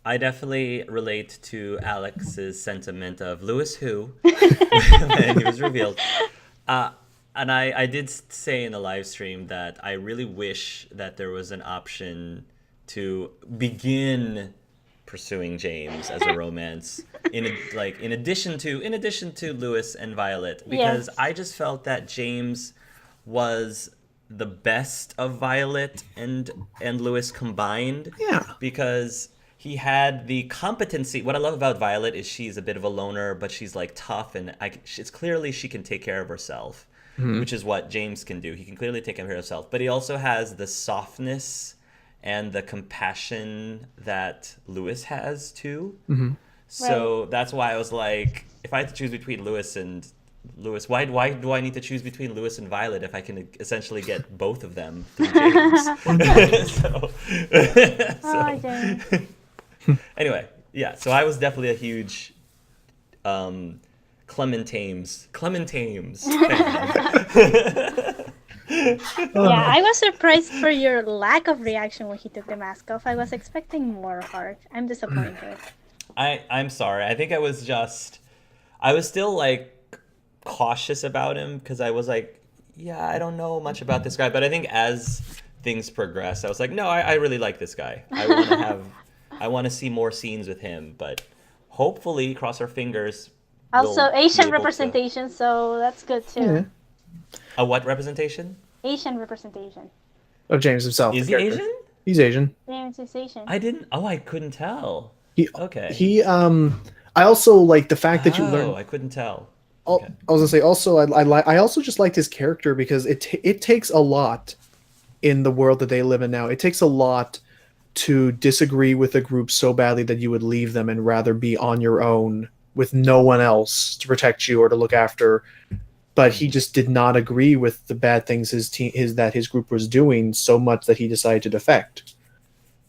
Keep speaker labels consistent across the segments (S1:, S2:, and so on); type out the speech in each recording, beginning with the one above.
S1: I definitely relate to Alex's sentiment of Lewis who when he was revealed. Uh, and I did say in the live stream that I really wish that there was an option to begin pursuing James as a romance in addition to Lewis and Violet, because
S2: Yes.
S1: I just felt that James was the best of Violet and Lewis combined,
S3: Yeah.
S1: because he had the competency. What I love about Violet is she's a bit of a loner, but she's like tough, and it's clearly she can take care of herself, which is what James can do. He can clearly take care of himself, but he also has the softness and the compassion that Lewis has too. So that's why I was like, if I had to choose between Lewis, why do I need to choose between Lewis and Violet if I can essentially get both of them through James? so,
S2: Oh,
S1: so
S2: James.
S1: anyway, yeah. So I was definitely a huge Clementames fan.
S2: Yeah, I was surprised for your lack of reaction when he took the mask off. I was expecting more heart. I'm disappointed.
S1: I'm sorry. I think I was still like cautious about him because I was like, yeah, I don't know much about this guy. But I think as things progress, I was like, no, I really like this guy. I want to see more scenes with him. But hopefully, cross our fingers.
S2: Also,
S1: we'll be
S2: Asian
S1: able to-
S2: representation, so that's good too.
S3: Yeah.
S1: A what representation?
S2: Asian representation.
S3: Of James himself.
S1: Is
S3: the
S1: he
S3: character.
S1: Asian?
S3: He's Asian.
S2: James is Asian.
S1: I didn't. Oh, I couldn't tell. Okay.
S3: I also like the fact that you learn.
S1: I couldn't tell.
S3: I was gonna say also I also just liked his character because it takes a lot in the world that they live in now. It takes a lot to disagree with a group so badly that you would leave them and rather be on your own with no one else to protect you or to look after. But he just did not agree with the bad things his group was doing so much that he decided to defect.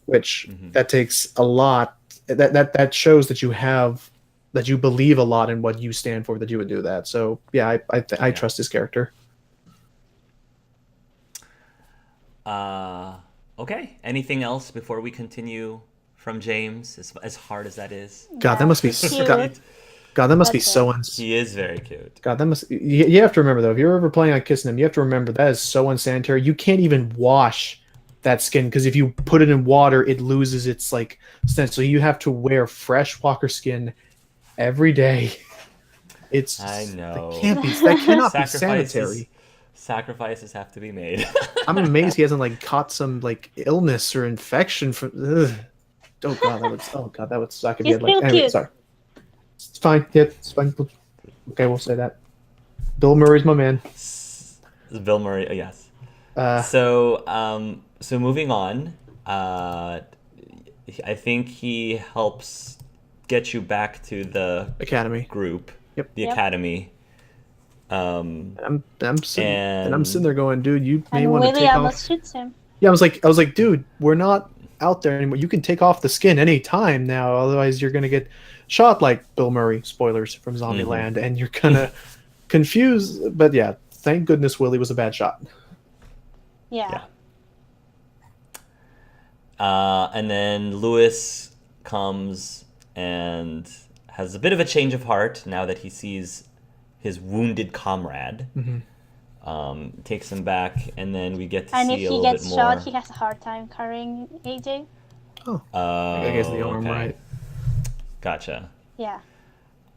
S3: Which that takes a lot. That shows that you believe a lot in what you stand for, that you would do that. So yeah, I trust his character.
S1: Okay. Anything else before we continue from James? As hard as that is.
S3: God, that must be
S2: Cute.
S3: God, that must be
S2: That's
S3: so
S1: He is very cute.
S3: God, that must. You have to remember though, if you're ever planning on kissing him, you have to remember that is so unsanitary. You can't even wash that skin because if you put it in water, it loses its like scent. So you have to wear fresh walker skin every day. It's
S1: I know.
S3: that cannot be sanitary.
S1: Sacrifices have to be made.
S3: I'm amazed he hasn't like caught some like illness or infection from. Ugh. Oh god, that would suck if
S2: He's
S3: you had like.
S2: still
S3: Anyway,
S2: cute.
S3: sorry. It's fine. Yeah, it's fine. Okay, we'll say that. Bill Murray's my man.
S1: Bill Murray, yes.
S3: Uh,
S1: So moving on, I think he helps get you back to the
S3: Academy.
S1: group,
S3: Yep.
S1: the
S2: Yep.
S1: academy.
S3: I'm sitting there going, dude, you may
S2: And
S3: want to
S2: Willie
S3: take
S2: almost
S3: off.
S2: shoots him.
S3: Yeah, I was like, dude, we're not out there anymore. You can take off the skin any time now, otherwise you're gonna get shot like Bill Murray. Spoilers from Zombieland, and you're gonna confuse. But yeah, thank goodness Willie was a bad shot.
S2: Yeah.
S1: And then Lewis comes and has a bit of a change of heart now that he sees his wounded comrade. Takes him back, and then we get to
S2: And
S1: see
S2: if
S1: a
S2: he
S1: little
S2: gets
S1: bit
S2: shot,
S1: more.
S2: he has a hard time carrying AJ.
S3: I guess the arm,
S1: okay.
S3: right?
S1: Gotcha.
S2: Yeah.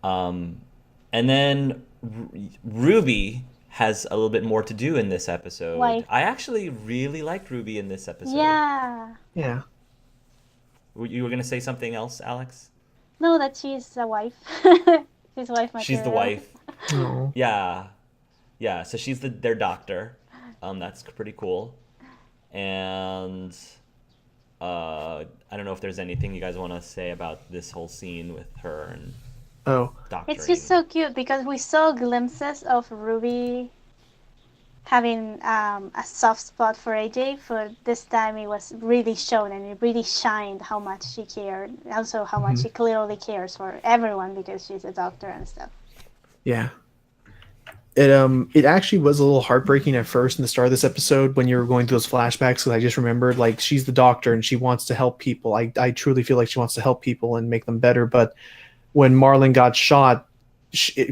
S1: And then Ruby has a little bit more to do in this episode.
S2: Why?
S1: I actually really liked Ruby in this episode.
S2: Yeah.
S3: Yeah.
S1: You were going to say something else, Alex?
S2: No, that she's a wife. She's wife material.
S1: She's the wife.
S3: Oh.
S1: Yeah. Yeah, so she's their doctor. That's pretty cool. And I don't know if there's anything you guys want to say about this whole scene with her and
S3: Oh.
S1: doctoring.
S2: It's just so cute because we saw glimpses of Ruby having a soft spot for AJ, but this time it was really shown and it really shined how much she cared. Also, how much she clearly cares for everyone because she's a doctor and stuff.
S3: Yeah. it actually was a little heartbreaking at first in the start of this episode when you were going through those flashbacks, because I just remembered like she's the doctor and she wants to help people. I truly feel like she wants to help people and make them better. But when Marlon got shot,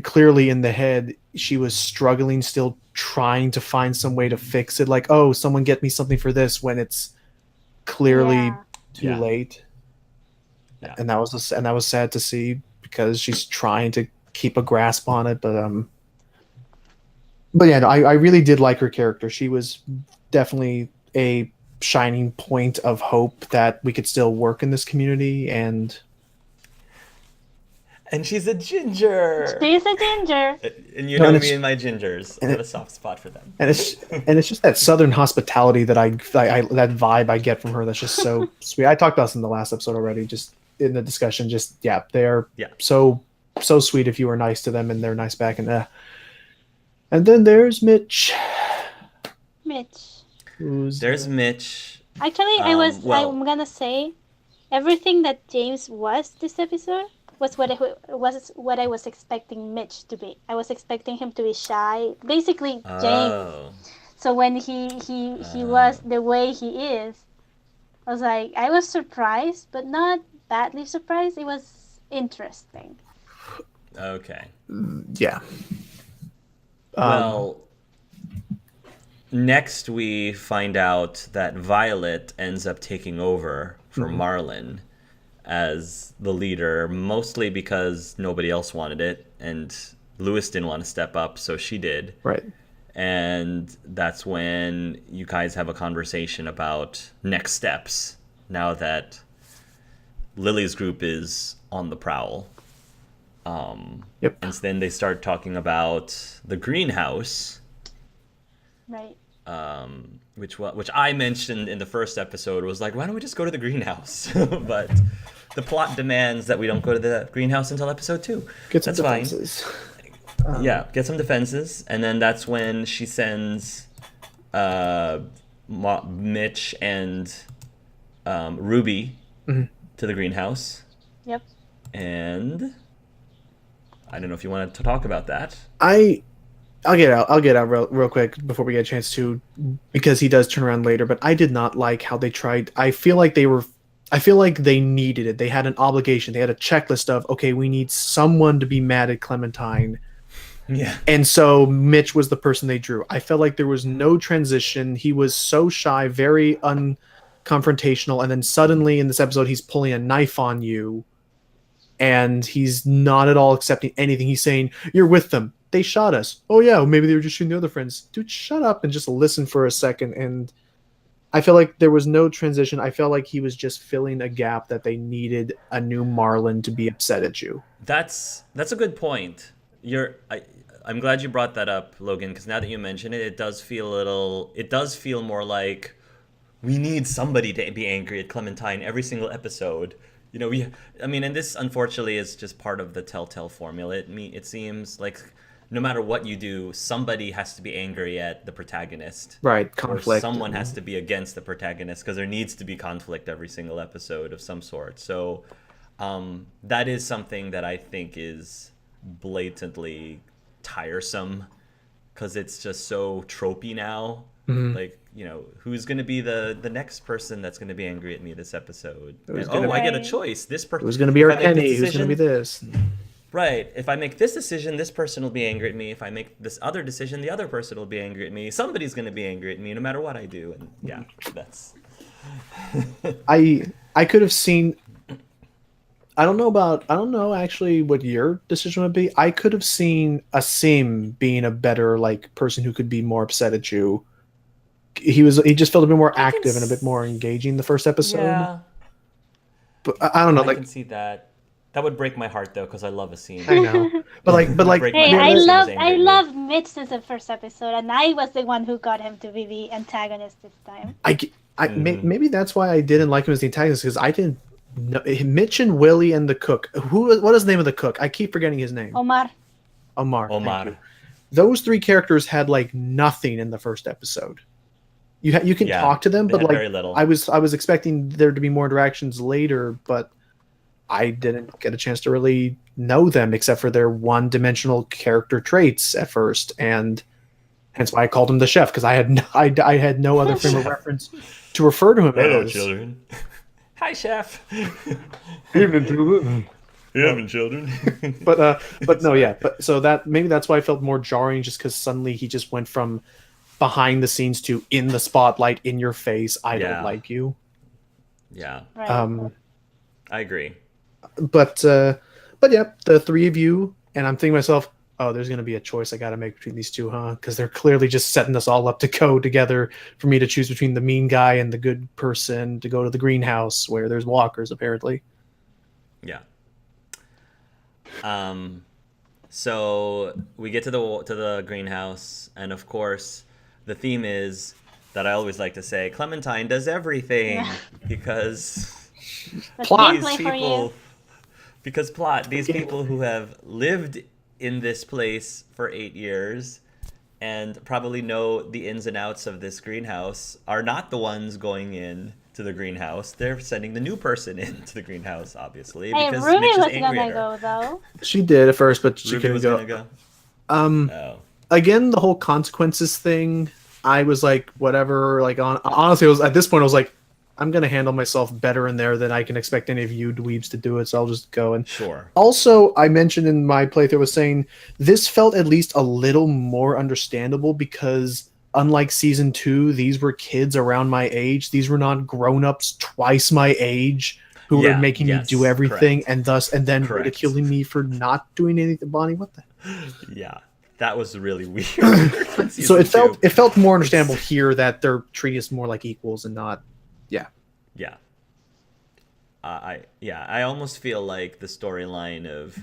S3: clearly in the head, she was struggling, still trying to find some way to fix it. Like, oh, someone get me something for this, when it's clearly
S2: Yeah.
S3: too
S1: Yeah.
S3: late.
S1: Yeah.
S3: And that was sad to see, because she's trying to keep a grasp on it. But yeah, no, I really did like her character. She was definitely a shining point of hope that we could still work in this community. And
S1: she's a ginger.
S2: She's a ginger.
S1: And you
S3: No,
S1: know
S3: and
S1: me
S3: it's-
S1: and my gingers. I have a soft spot for them.
S3: it's just that southern hospitality that I that vibe I get from her. That's just so sweet. I talked about this in the last episode already, just in the discussion. Just yeah, they're so sweet if you were nice to them, and they're nice back. And then there's Mitch.
S2: Mitch.
S1: There's Mitch.
S2: Actually, I'm gonna say everything that James was this episode was what I was expecting Mitch to be. I was expecting him to be shy, basically James.
S1: Oh.
S2: So when he was the way he is, I was like, I was surprised, but not badly surprised. It was interesting.
S1: Okay.
S3: Yeah.
S1: Well, next we find out that Violet ends up taking over for Marlon as the leader, mostly because nobody else wanted it, and Lewis didn't want to step up, so she did.
S3: Right.
S1: And that's when you guys have a conversation about next steps, now that Lily's group is on the prowl.
S3: Yep.
S1: And then they start talking about the greenhouse,
S2: Right.
S1: which I mentioned in the first episode, was like, why don't we just go to the greenhouse? But the plot demands that we don't go to the greenhouse until episode 2.
S3: Get some
S1: That's fine.
S3: defenses.
S1: Yeah, get some defenses, and then that's when she sends Mitch and Ruby to the greenhouse.
S2: Yep.
S1: And I don't know if you wanted to talk about that.
S3: I'll get out real quick before we get a chance to, because he does turn around later. But I did not like how they tried. I feel like they needed it. They had an obligation. They had a checklist of, okay, we need someone to be mad at Clementine.
S1: Yeah.
S3: And so Mitch was the person they drew. I felt like there was no transition. He was so shy, very unconfrontational, and then suddenly in this episode he's pulling a knife on you, and he's not at all accepting anything. He's saying, "You're with them. They shot us. Oh yeah, well, maybe they were just shooting the other friends." Dude, shut up and just listen for a second. And I feel like there was no transition. I felt like he was just filling a gap that they needed a new Marlon to be upset at you.
S1: That's a good point. I'm glad you brought that up, Logan, because now that you mention it, it does feel more like we need somebody to be angry at Clementine every single episode. You know, and this unfortunately is just part of the Telltale formula. It seems like no matter what you do, somebody has to be angry at the protagonist.
S3: Right,
S1: Or
S3: conflict.
S1: someone has to be against the protagonist, because there needs to be conflict every single episode of some sort. So that is something that I think is blatantly tiresome, because it's just so tropey now. Like, you know, who's going to be the next person that's going to be angry at me this episode? I get a choice. This person.
S3: Who's going to be our Kenny? Who's going to be this?
S1: Right. If I make this decision, this person will be angry at me. If I make this other decision, the other person will be angry at me. Somebody's going to be angry at me no matter what I do. And yeah, that's...
S3: I could have seen... I don't know actually what your decision would be. I could have seen Asim being a better person who could be more upset at you. He just felt a bit more active and a bit more engaging the first episode.
S1: Yeah.
S3: But I don't know.
S1: I can see that. That would break my heart though, because I love Asim.
S3: I know. But
S1: Break
S2: Hey,
S1: my
S2: I
S1: heart.
S2: love
S1: Asim was angry at me.
S2: I love Mitch since the first episode, and I was the one who got him to be the antagonist this time.
S3: Maybe that's why I didn't like him as the antagonist, because I didn't know Mitch and Willie and the cook. What is the name of the cook? I keep forgetting his name.
S2: Omar.
S3: Omar. Thank
S1: Omar.
S3: you. Those three characters had nothing in the first episode. You can
S1: Yeah,
S3: talk to them,
S1: they
S3: but
S1: had very little.
S3: I was expecting there to be more interactions later, but I didn't get a chance to really know them except for their one-dimensional character traits at first, and hence why I called him the chef, because I had no other frame of
S1: Chef.
S3: reference to refer to him
S1: Hello,
S3: as.
S1: children. Hi, chef.
S3: Evening, children.
S1: children.
S3: But no, yeah. But so that maybe that's why I felt more jarring, just because suddenly he just went from behind the scenes to in the spotlight, in your face. I
S1: Yeah.
S3: don't like you.
S1: Yeah,
S2: Right.
S1: I agree.
S3: But yeah, the three of you, and I'm thinking to myself, oh, there's gonna be a choice I got to make between these two, huh? Because they're clearly just setting us all up to go together for me to choose between the mean guy and the good person to go to the greenhouse where there's walkers apparently.
S1: Yeah. So we get to the greenhouse, and of course, the theme is that I always like to say, Clementine does everything because
S2: That's
S3: Plot.
S1: these
S2: gameplay for
S1: people,
S2: you.
S1: because plot, these people who have lived in this place for 8 years and probably know the ins and outs of this greenhouse are not the ones going in to the greenhouse. They're sending the new person into the greenhouse, obviously,
S2: Hey,
S1: because
S2: Ruby
S1: Mitch is
S2: was
S1: angry
S2: gonna
S1: at her.
S2: go though.
S3: She did at first, but she
S1: Ruby
S3: couldn't
S1: was
S3: go.
S1: gonna go.
S3: Um,
S1: Oh.
S3: Again, the whole consequences thing. I was like, whatever. Like, honestly, I was at this point. I was like, I'm gonna handle myself better in there than I can expect any of you dweebs to do it. So I'll just go. And
S1: Sure.
S3: also, I mentioned in my playthrough was saying this felt at least a little more understandable because unlike season 2, these were kids around my age. These were not grown-ups twice my age who were making me do everything
S1: correct.
S3: and then
S1: Correct.
S3: ridiculing me for not doing anything. Bonnie, what the?
S1: Yeah, that was really weird.
S3: So it felt more understandable here that they're treating us more like equals and not.
S1: Yeah. I almost feel like the storyline of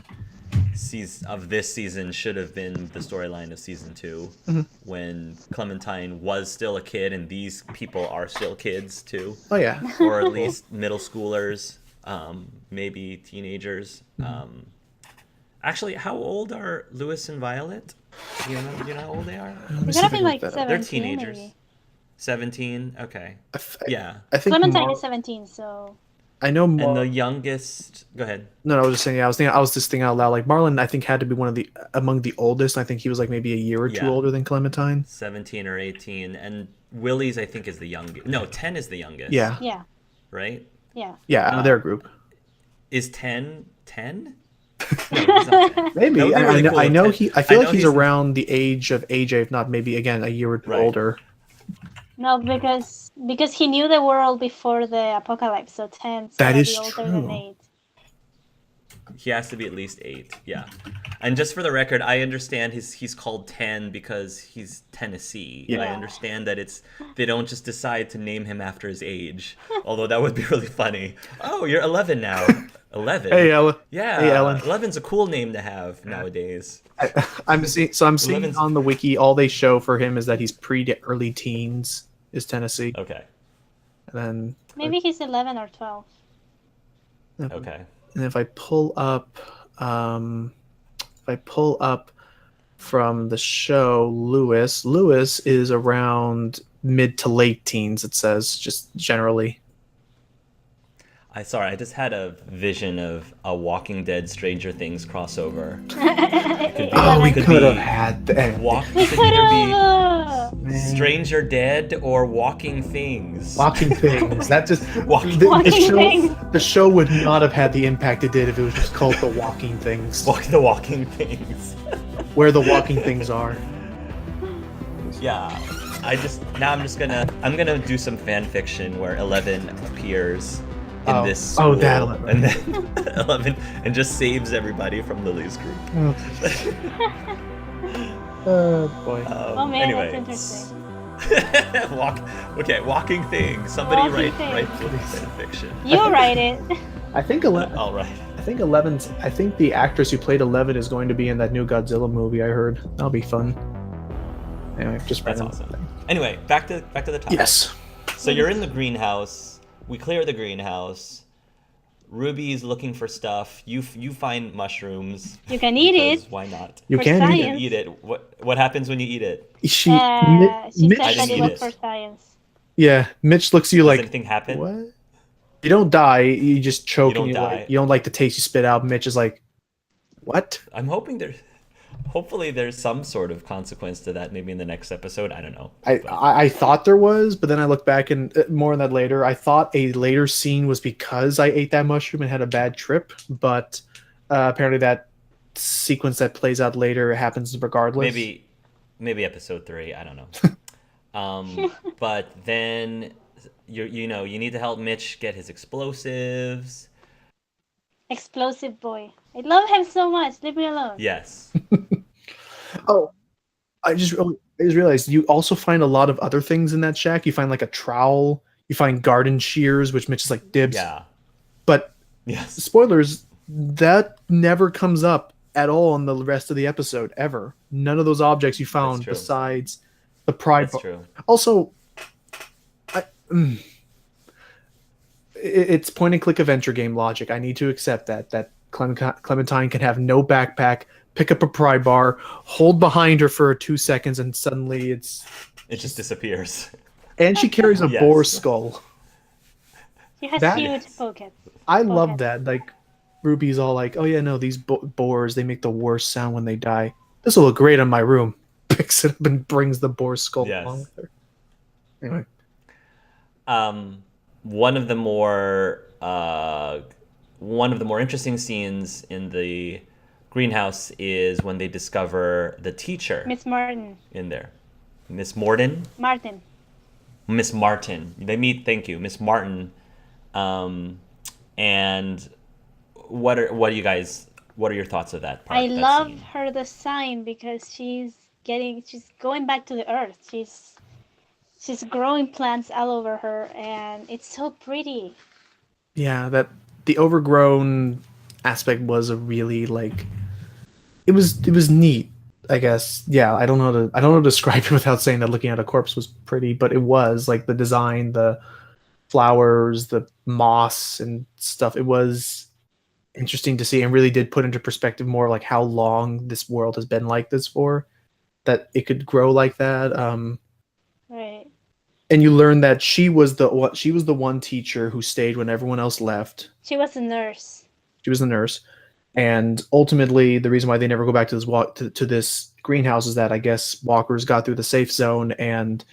S1: this season should have been the storyline of season 2, when Clementine was still a kid and these people are still kids too,
S3: Oh yeah.
S1: or at least middle schoolers, maybe teenagers. Actually, how old are Lewis and Violet? Do you know how old they are?
S2: They're gonna be like 17.
S1: They're teenagers.
S2: Maybe.
S1: 17. Okay. Yeah.
S3: I think
S2: Clementine is 17, so
S3: I know
S1: And
S3: Mar-
S1: the youngest. Go ahead.
S3: No, I was just saying. Yeah, I was just thinking out loud. Like Marlon, I think had to be one of the among the oldest. I think he was like maybe a year or two
S1: Yeah.
S3: older than Clementine.
S1: 17 or 18, and Willie's I think is the youngest. No, 10 is the youngest.
S3: Yeah,
S2: yeah.
S1: Right?
S3: yeah, out of their group.
S1: Is 10 10? No, he's not 10.
S3: Maybe
S1: That would be really cool
S3: I
S1: if
S3: know
S1: 10
S3: he. I feel
S1: I
S3: like
S1: know
S3: he's
S1: he's-
S3: around the age of AJ, if not maybe again a year or two
S1: Right.
S3: older.
S2: No, because he knew the world before the apocalypse, so 10
S3: That
S2: gonna
S3: is
S2: be older than
S3: true.
S2: 8.
S1: He has to be at least 8. Yeah. And just for the record, I understand he's called 10 because he's Tennessee.
S3: Yeah.
S1: I understand that they don't just decide to name him after his age. Although that would be really funny. Oh, you're 11 now. 11.
S3: Hey, Ella.
S1: Yeah.
S3: Hey, Ellen.
S1: 11's a cool name to have nowadays.
S3: I'm seeing. So I'm seeing
S1: 11's
S3: on the wiki. All they show for him is that he's early teens. Is Tennessee,
S1: Okay.
S3: and then
S2: Maybe he's 11 or 12.
S1: Okay.
S3: and if I pull up, from the show, Lewis is around mid to late teens. It says just generally.
S1: I just had a vision of a Walking Dead Stranger Things crossover.
S3: Oh, we
S1: Could
S3: could have
S1: be
S3: had that.
S1: It could either be Stranger Dead or Walking Things.
S3: Walking Things. That just
S1: Walking-
S2: Walking Things.
S3: The show would not have had the impact it did if it was just called The Walking Things,
S1: The Walking Things.
S3: where the Walking Things are.
S1: Yeah. I'm gonna do some fan fiction where 11 appears in this school,
S3: that 11.
S1: and then 11 and just saves everybody from Lily's group.
S3: Oh boy.
S2: Oh man,
S1: anyways.
S2: that's interesting.
S1: Walking Things. Somebody
S2: Walking
S1: write
S2: Things.
S1: fan fiction.
S2: You write it.
S3: I think 11.
S1: All right.
S3: I think 11's. I think the actress who played 11 is going to be in that new Godzilla movie. I heard that'll be fun. Anyway, just
S1: That's
S3: random
S1: awesome.
S3: thing.
S1: Anyway, back to the topic.
S3: Yes.
S1: So you're in the greenhouse. We clear the greenhouse. Ruby's looking for stuff. You find mushrooms.
S2: You can eat
S1: because
S2: it.
S1: Why not?
S3: You
S2: For
S3: can
S2: science.
S3: eat
S1: You can eat it. What happens when you eat it?
S3: it. She
S2: She
S3: Mitch,
S2: said
S1: I
S2: that
S1: didn't
S2: it
S1: eat
S2: was
S1: it.
S2: for science.
S3: yeah, Mitch looks at you
S1: Does
S3: like
S1: anything happen?
S3: what? You don't die. You just
S1: You
S3: choke, and
S1: don't die.
S3: you don't like the taste you spit out. Mitch is like, what?
S1: I'm hoping hopefully there's some sort of consequence to that. Maybe in the next episode. I don't know. But
S3: I thought there was, but then I looked back and more on that later. I thought a later scene was because I ate that mushroom and had a bad trip, but apparently that sequence that plays out later happens regardless.
S1: maybe episode 3. I don't know. But then you need to help Mitch get his explosives.
S2: Explosive boy. I love him so much. Leave me alone.
S1: Yes.
S3: Oh, I just realized you also find a lot of other things in that shack. You find like a trowel. You find garden shears, which Mitch is like dibs.
S1: Yeah.
S3: But
S1: Yes.
S3: spoilers, that never comes up at all in the rest of the episode ever. None of those objects you found
S1: true.
S3: besides the pride.
S1: That's true.
S3: Also, it's point and click adventure game logic. I need to accept that Clementine can have no backpack, pick up a pry bar, hold behind her for 2 seconds, and suddenly
S1: It just disappears.
S3: and she carries a
S1: Yes.
S3: boar skull.
S2: He has
S3: That-
S2: huge pockets.
S3: I love
S2: Okay.
S3: that. Like Ruby's all like, "Oh yeah, no, these boars, they make the worst sound when they die. This will look great on my room." Picks it up and brings the boar skull
S1: Yes.
S3: along with her. Anyway,
S1: One of the more interesting scenes in the greenhouse is when they discover the teacher
S2: Miss Martin.
S1: in there. Miss Morden?
S2: Martin.
S1: Miss Martin. They meet, thank you, Miss Martin. And what are your thoughts of that part?
S2: I
S1: that
S2: love
S1: scene?
S2: her design because she's going back to the earth. She's growing plants all over her, and it's so pretty.
S3: yeah, that the overgrown aspect was a really like it was neat. I guess. Yeah, I don't know to describe it without saying that looking at a corpse was pretty, but it was like the design, the flowers, the moss and stuff. It was interesting to see and really did put into perspective more like how long this world has been like this for, that it could grow like that.
S2: Right.
S3: And you learn that she was the one teacher who stayed when everyone else left.
S2: She was a nurse.
S3: She was the nurse, and ultimately the reason why they never go back to this to this greenhouse is that I guess walkers got through the safe zone, and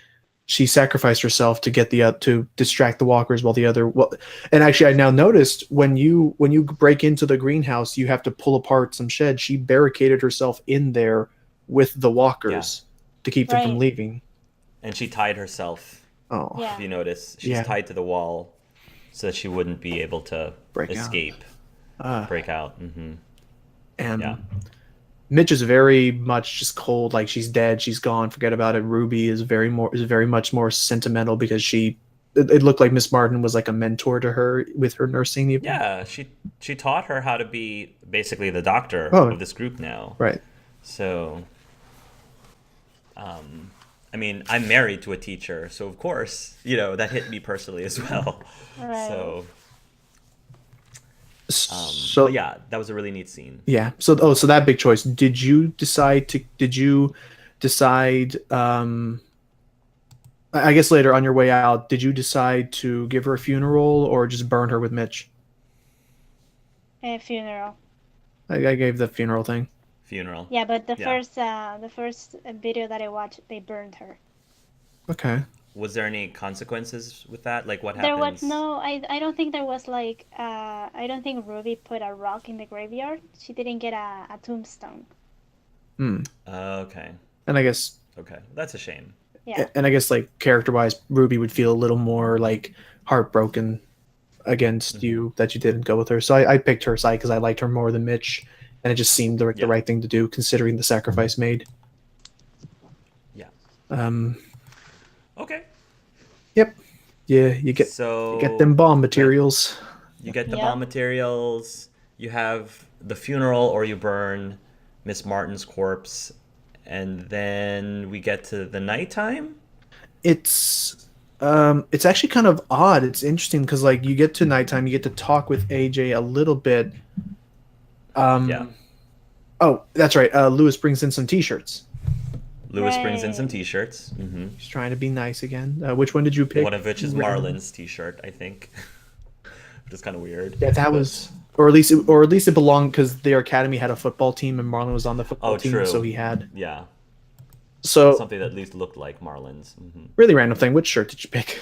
S3: she sacrificed herself to get to distract the walkers while the other. Well, and actually, I now noticed when you break into the greenhouse, you have to pull apart some sheds. She barricaded herself in there with the walkers to keep them from
S2: Right.
S3: leaving.
S1: And she tied herself.
S3: Oh,
S2: Yeah.
S1: If you notice, she's
S3: Yeah.
S1: tied to the wall so that she wouldn't be able to
S3: Break out.
S1: escape, break out. Mm-hmm.
S3: and
S1: Yeah.
S3: Mitch is very much just cold, like she's dead, she's gone, forget about it. Ruby is very much more sentimental because it looked like Miss Martin was like a mentor to her with her nursing. Even.
S1: Yeah, she taught her how to be basically the doctor
S3: Oh.
S1: of this group now.
S3: Right.
S1: So, I mean, I'm married to a teacher, so of course, that hit me personally as well.
S2: Right.
S1: So,
S3: So
S1: but yeah, that was a really neat scene.
S3: yeah. So that big choice. Did you decide? I guess later on your way out, did you decide to give her a funeral or just burn her with Mitch?
S2: A funeral.
S3: I gave the funeral thing.
S1: Funeral.
S2: Yeah, but the
S1: Yeah.
S2: first video that I watched, they burned her.
S3: Okay.
S1: Was there any consequences with that? Like what
S2: There
S1: happens?
S2: was no. I don't think there was like. I don't think Ruby put a rock in the graveyard. She didn't get a tombstone.
S1: Okay.
S3: And I guess
S1: Okay. That's a shame.
S2: Yeah.
S3: and I guess like character-wise, Ruby would feel a little more like heartbroken against you that you didn't go with her. So I picked her side because I liked her more than Mitch, and it just seemed the
S1: Yeah.
S3: right thing to do considering the sacrifice made.
S1: Yeah. Okay.
S3: Yep. Yeah, you get them bomb materials.
S1: You get the
S2: Yep.
S1: bomb materials. You have the funeral, or you burn Miss Martin's corpse, and then we get to the nighttime.
S3: It's actually kind of odd. It's interesting because like you get to nighttime, you get to talk with AJ a little bit.
S1: Yeah.
S3: Oh, that's right. Lewis brings in some T-shirts.
S1: Lewis brings in
S2: Right.
S1: some T-shirts.
S3: He's trying to be nice again. Which one did you pick?
S1: One of which is Marlin's T-shirt, I think. which is kind of weird.
S3: Yeah, that
S1: But-
S3: was, or at least it belonged because their academy had a football team and Marlon was on the football
S1: Oh,
S3: team,
S1: true.
S3: so he had.
S1: Yeah,
S3: So
S1: something that at least looked like Marlins.
S3: really random thing. Which shirt did you pick?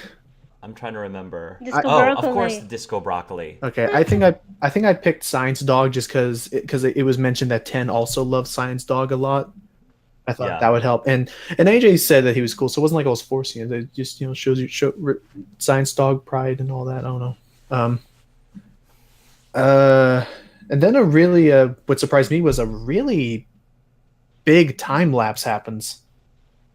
S1: I'm trying to remember.
S2: Disco
S1: Oh, of
S2: broccoli.
S1: course, the disco broccoli.
S3: Okay, I think I picked Science Dog just because it was mentioned that 10 also loved Science Dog a lot. I thought
S1: Yeah.
S3: that would help, and AJ said that he was cool, so it wasn't like I was forcing it. It just shows you Science Dog pride and all that. I don't know. And then what surprised me was a really big time lapse happens.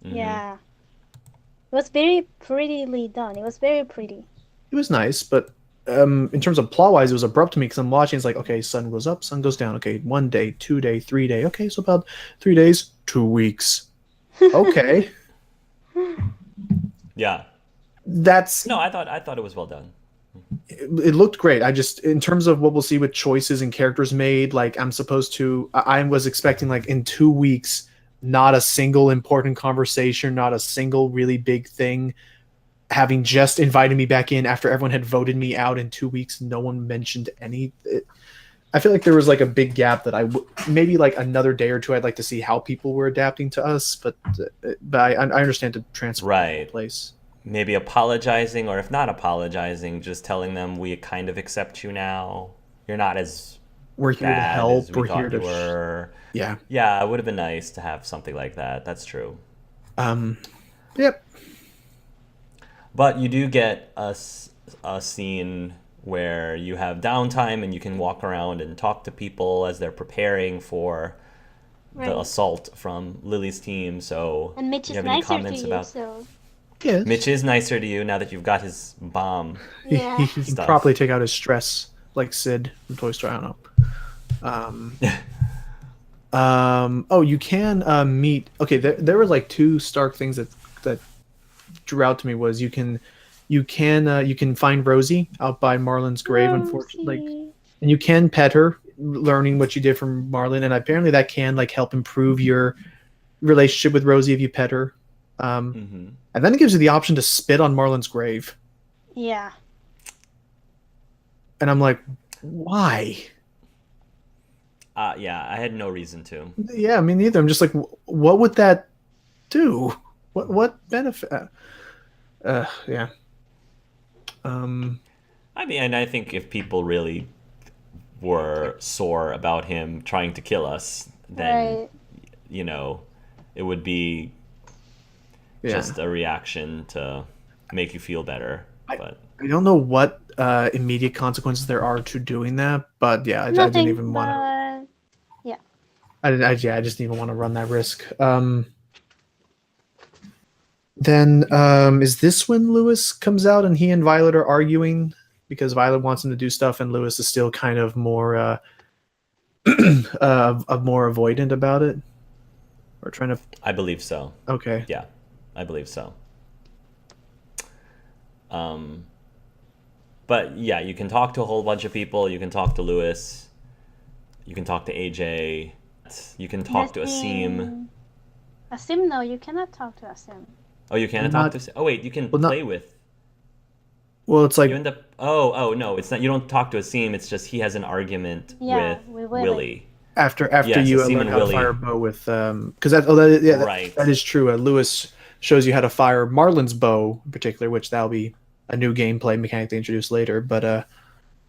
S2: Yeah. It was very prettily done. It was very pretty.
S3: It was nice, but in terms of plot wise, it was abrupt to me because I'm watching. It's like, okay, sun goes up, sun goes down. Okay, 1 day, 2 day, 3 day. Okay, so about 3 days, 2 weeks. Okay,
S1: Yeah.
S3: that's
S1: No, I thought it was well done.
S3: it looked great. I just, in terms of what we'll see with choices and characters made, like I was expecting like in 2 weeks, not a single important conversation, not a single really big thing. Having just invited me back in after everyone had voted me out in 2 weeks, no one mentioned any. I feel like there was like a big gap that maybe like another day or two. I'd like to see how people were adapting to us, but I understand to transfer
S1: Right.
S3: place.
S1: Maybe apologizing, or if not apologizing, just telling them we kind of accept you now. You're not as
S3: We're here to
S1: bad as
S3: help.
S1: we
S3: We're here
S1: thought you
S3: to.
S1: were.
S3: Yeah.
S1: Yeah, it would have been nice to have something like that. That's true.
S3: Yep.
S1: But you do get a scene where you have downtime and you can walk around and talk to people as they're preparing for the
S2: Right.
S1: assault from Lily's team. So,
S2: And Mitch
S1: do
S2: is
S1: you have any
S2: nicer to
S1: comments
S2: you,
S1: about?
S2: so
S3: Yes.
S1: Mitch is nicer to you now that you've got his bomb.
S2: yeah.
S3: He can
S1: Stuff.
S3: properly take out his stress, like Sid from Toy Story. I don't know. Oh, you can meet. Okay, there were like two stark things that drew out to me. Was you can find Rosie out by Marlon's grave. Unfortunately,
S2: Rosie.
S3: and you can pet her, learning what you did from Marlon, and apparently that can like help improve your relationship with Rosie if you pet her. And then it gives you the option to spit on Marlon's grave,
S2: Yeah.
S3: and I'm like, why?
S1: Yeah, I had no reason to.
S3: Yeah, me neither. I'm just like, what would that do? What benefit? Yeah.
S1: I mean, and I think if people really were sore about him trying to kill us, then
S2: Right.
S1: it would be
S3: Yeah.
S1: just a reaction to make you feel better. But
S3: I don't know what immediate consequences there are to doing that, but yeah, I didn't
S2: Nothing.
S3: even want to.
S2: Yeah.
S3: I just didn't even want to run that risk. Then is this when Lewis comes out and he and Violet are arguing because Violet wants him to do stuff and Lewis is still kind of more more avoidant about it, or trying to.
S1: I believe so.
S3: Okay.
S1: Yeah, I believe so. But yeah, you can talk to a whole bunch of people. You can talk to Lewis. You can talk to AJ. You can talk to Asim.
S2: Asim, no, you cannot talk to Asim.
S1: Oh, you can't
S3: Not-
S1: talk to. Oh wait, you can
S3: well, not-
S1: play with.
S3: Well, it's like
S1: You end up. Oh no, it's not. You don't talk to Asim. It's just he has an argument
S2: Yeah,
S1: with
S2: with Willy.
S1: Willy.
S3: after
S1: Yes,
S3: you
S1: Asim
S3: learn
S1: and
S3: how to
S1: Willy.
S3: fire a bow with because
S1: Right.
S3: that is true. Lewis shows you how to fire Marlon's bow in particular, which that'll be a new gameplay mechanic they introduce later. But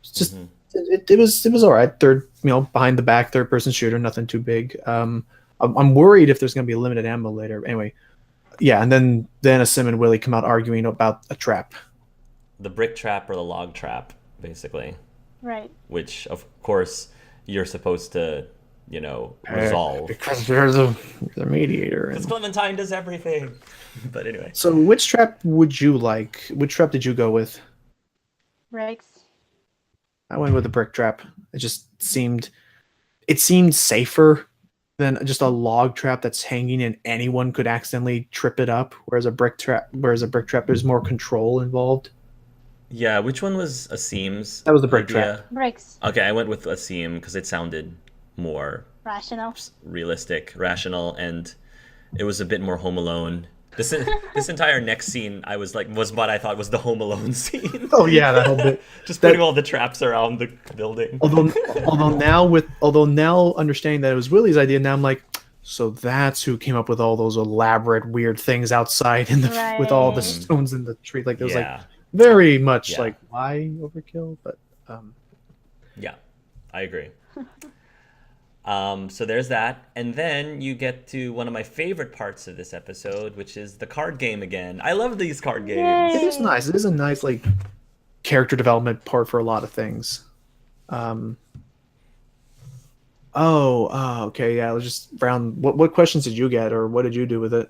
S3: it's just it was all right. Third, behind the back, third person shooter, nothing too big. I'm worried if there's going to be a limited ammo later. Anyway, yeah, and then Asim and Willie come out arguing about a trap.
S1: The brick trap or the log trap, basically.
S2: Right.
S1: Which, of course, you're supposed to, resolve.
S3: Because you're the mediator.
S1: Because Clementine does everything. But anyway.
S3: So, which trap would you like? Which trap did you go with?
S2: Rex.
S3: I went with the brick trap. It seemed safer than just a log trap that's hanging and anyone could accidentally trip it up. Whereas a brick trap, there's more control involved.
S1: Yeah, which one was Asim's?
S3: That was the brick
S1: idea?
S3: trap.
S2: Rex.
S1: Okay, I went with Asim because it sounded more
S2: Rational.
S1: realistic, rational, and it was a bit more Home Alone This entire next scene, I was like, was what I thought was the Home Alone scene.
S3: Oh yeah, that whole bit.
S1: Just
S3: That-
S1: putting all the traps around the building.
S3: although now understanding that it was Willie's idea, now I'm like, so that's who came up with all those elaborate weird things outside in the with all the
S2: Right.
S3: stones in the tree. Like there was like
S1: Yeah,
S3: very much
S1: Yeah.
S3: like why overkill, but
S1: yeah, I agree. So there's that, and then you get to one of my favorite parts of this episode, which is the card game again. I love these card games.
S3: it is nice. It is a nice like character development part for a lot of things. Okay, yeah. Let's just round. What questions did you get, or what did you do with it?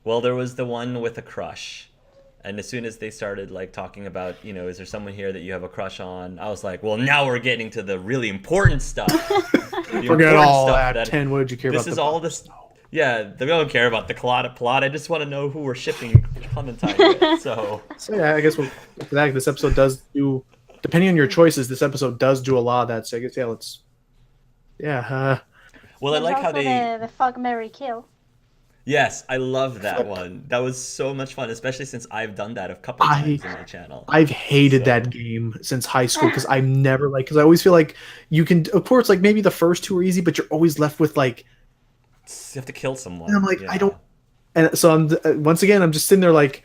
S1: Well, there was the one with a crush. And as soon as they started like talking about, is there someone here that you have a crush on? I was like, well, now we're getting to the really important stuff. The
S3: Forget
S1: important
S3: all
S1: stuff
S3: that. 10. What did you care about?
S1: This is all this. Yeah, they don't care about the plot. I just want to know who we're shipping Clementine with. So
S3: Yeah, I guess after that, this episode does do. Depending on your choices, this episode does do a lot of that. So I guess let's. Yeah.
S1: well, I
S2: There's
S1: like how
S2: also
S1: they.
S2: the fuck, marry, kill.
S1: Yes, I love that one. That was so much fun, especially since I've done that a couple times in my channel.
S3: I've hated
S1: So-
S3: that game since high school because I'm never because I always feel like you can. Of course, like maybe the first two are easy, but you're always left with like.
S1: You have to kill someone.
S3: And I'm like,
S1: yeah.
S3: I don't. And so once again, I'm just sitting there like,